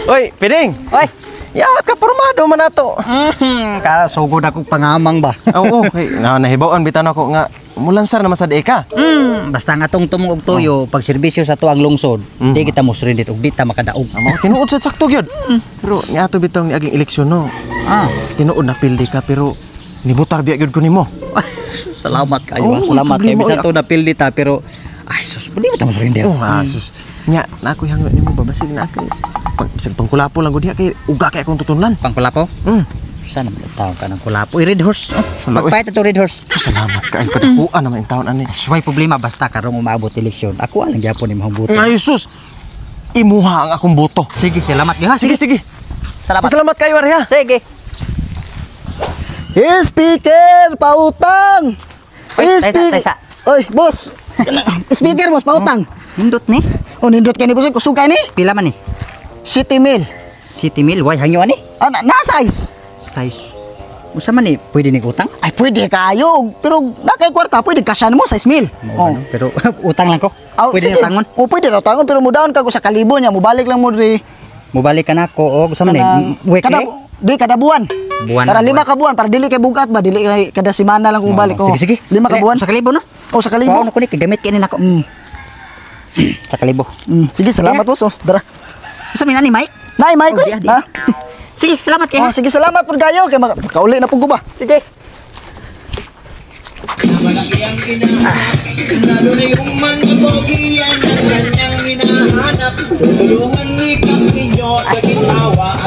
Oy, Piding. Oy, Yawat ka pormado man ato. kala sugod akong pangamang ba. Oo, okay. Nahibawan bitan ako nga mulansar naman sa ka. Basta nga tong tumong og tuyo, pag serbisyo sa tuang lungsod, di kita musrin dit og di ta makadaog. Amo tinuod sa sakto gyud. Pero ni ato bitong ni aging eleksyon no. Tinuod na pildi ka pero nibutar biya gyud ko nimo. Salamat kayo. Salamat kay bisan to na pildi ta pero ay sus, di mo ta musrin dit. Sus. Nya na ako hangot nimo babasig na ako. Bisag pangkulapo lang gud diha kay uga kay akong tutunan. Pangkulapo? Sana taon ka ng kulapo. Red horse. Magpahit ito red horse. Salamat ka ay padakuan naman yung taon ani. Suway problema basta karong umabot eleksyon. Ako alang gyapon imong buto. Ay sus. Imuha ang akong boto. Sige, salamat ha. Sige. Salamat kayo ari ha. Sige. Speaker, pautang. Taysa. Oy, boss. Speaker, boss, pautang. Nindot ni? Oh, nindot ka ni boss, kusugay ni. Pila man ni? City Mill. City Mill, why hangyo ani? Na-size. Size. Usa man ni pwede ning utang? Ay, pwede kayo. Pero nakay kwarta, pwede kasyan mo, 6 mil. Pero utang lang ko. Pwede sige. na tangon. Pwede na tangon, pero mudaon ka ko sa kalibo niya. Mubalik lang mo rin. Mubalik ka na ko. O, gusto man ni? Weekly? Kada buwan. Buwan. Para 5 ka buwan. Para dili kay bugat ba? Dili kay kada semana lang kung balik. Sige. 5 ka buwan. Sa kalibo no? O, sa kalibo. Paano ko ni? Kagamit kinin ako. Sa kalibo. Sige, salamat po. So, dara. Gusto mo na ni Mike? Nay, Mike. Ha? Sige, salamat kayo. Sige, salamat po kayo. Kaya makauli na po ko ba? Sige.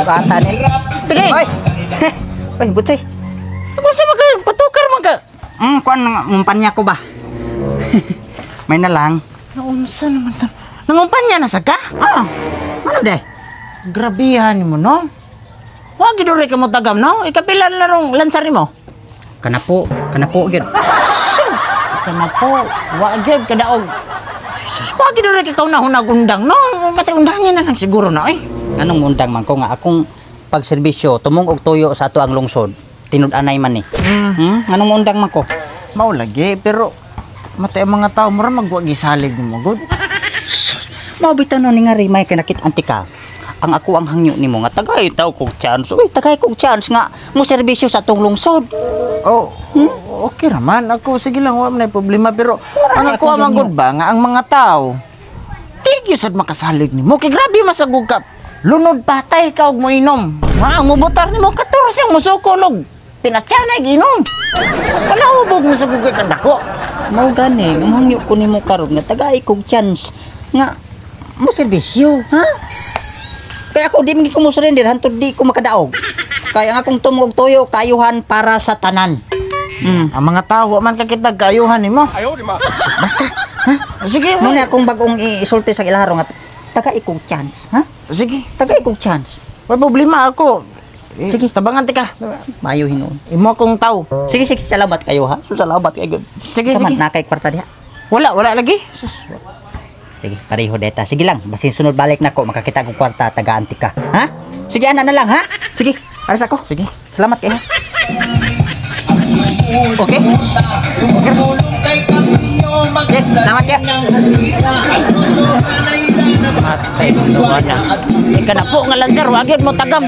Bata ni. Pwede. Oy, butsay. Ako sa mga patukar mga. Kuan ngumpanya ko ba? May na lang. Naunsa naman ta. Nangumpanya na sa ka? Ano de? Grabihan mo no. Wa gid ore ka mo tagam no. Ikapila na rong lansar nimo. Kanapo gyud. Kana po, wa gid kadaog. Sus, wa gid ore ka kauna-una gundang no. Mati undangin na lang siguro na Anong mundang man ko nga akong pagserbisyo tumong og tuyo sa ato ang lungsod. Tinud-anay man ni. Anong mundang man ko? Mao lagi pero mati ang mga tao mura magwagi salig nimo gud. Mao bitan no ni nga may kanakit antika. Ang ako ang hangyo nimo nga tagay taw kog chance. Uy, tagay kog chance nga mo serbisyo sa atong lungsod. Okay raman ako sige lang wa man problema pero ang ako man gud ba nga ang mga tao di sad makasalig nimo kay grabe masagug ka. Lunod patay ka og moinom. Ang mubutar nimo 14 ang musukolog. Pinatyanay ginom. Kalawbog mo sa gugay kang dako. Mao gani, ang hangyo ko nimo karon nga tagay kog chance nga mo serbisyo, ha? Kaya ako di ko mo surrender hantod di ko makadaog. Kaya ang akong tumog tuyo kayuhan para sa tanan. Ang mga tao man ka kita kayuhan nimo. Basta, ha? Sige. Mo na akong bagong isulti sa ilaharo nga tagay kog chance, ha? Sige. Tagay kog chance. May problema ako. Sige, tabangan tika. Mayo hinuon. Imo akong tao. Sige, salamat kayo ha. Salamat kayo. Sige. Nakay kwarta diha. Wala lagi. Sige, pareho deta. Sige lang, basin sunod balik na ko makakita ko kwarta taga-antika. Ha? Sige, ana na lang ha. Sige, aras ako. Sige. Salamat kayo. Okay? Okay, salamat ya. Matay mo na. Ika na po nga lanjar, wagid mo tagam.